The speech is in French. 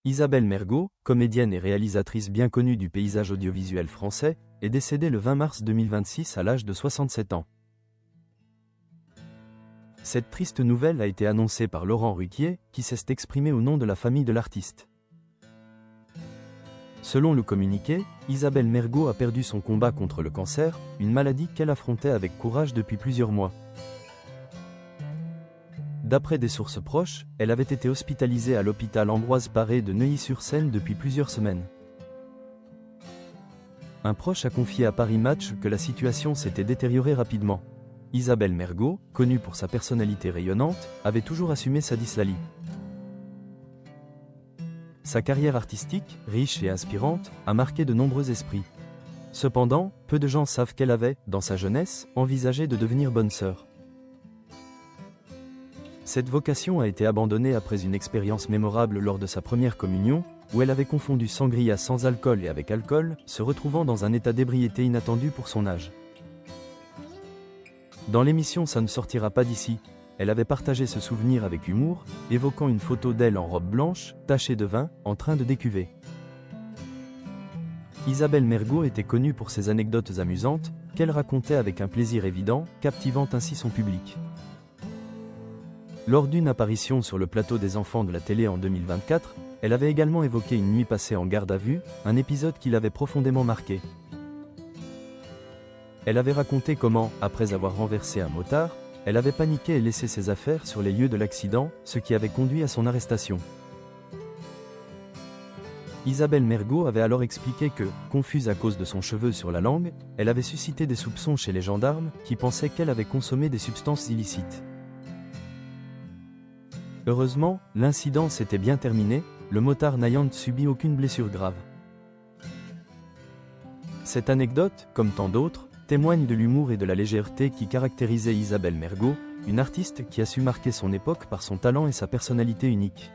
Isabelle Mergo, comédienne et réalisatrice bien connue du paysage audiovisuel français, est décédée le 20 mars 2026 à l'âge de 67 ans. Cette triste nouvelle a été annoncée par Laurent Ruquier, qui s'est exprimé au nom de la famille de l'artiste. Selon le communiqué, Isabelle Mergo a perdu son combat contre le cancer, une maladie qu'elle affrontait avec courage depuis plusieurs mois. D'après des sources proches, elle avait été hospitalisée à l'hôpital Ambroise Paré de Neuilly-sur-Seine depuis plusieurs semaines. Un proche a confié à Paris Match que la situation s'était détériorée rapidement. Isabelle Mergo, connue pour sa personnalité rayonnante, avait toujours assumé sa dyslalie. Sa carrière artistique, riche et inspirante, a marqué de nombreux esprits. Cependant, peu de gens savent qu'elle avait, dans sa jeunesse, envisagé de devenir bonne sœur. Cette vocation a été abandonnée après une expérience mémorable lors de sa première communion, où elle avait confondu sangria sans alcool et avec alcool, se retrouvant dans un état d'ébriété inattendu pour son âge. Dans l'émission Ça ne sortira pas d'ici, elle avait partagé ce souvenir avec humour, évoquant une photo d'elle en robe blanche, tachée de vin, en train de décuver. Isabelle Mergo était connue pour ses anecdotes amusantes, qu'elle racontait avec un plaisir évident, captivant ainsi son public. Lors d'une apparition sur le plateau des enfants de la télé en 2024, elle avait également évoqué une nuit passée en garde à vue, un épisode qui l'avait profondément marqué. Elle avait raconté comment, après avoir renversé un motard, elle avait paniqué et laissé ses affaires sur les lieux de l'accident, ce qui avait conduit à son arrestation. Isabelle Mergo avait alors expliqué que, confuse à cause de son cheveu sur la langue, elle avait suscité des soupçons chez les gendarmes, qui pensaient qu'elle avait consommé des substances illicites. Heureusement, l'incident s'était bien terminé, le motard n'ayant subi aucune blessure grave. Cette anecdote, comme tant d'autres, témoigne de l'humour et de la légèreté qui caractérisaient Isabelle Mergo, une artiste qui a su marquer son époque par son talent et sa personnalité unique.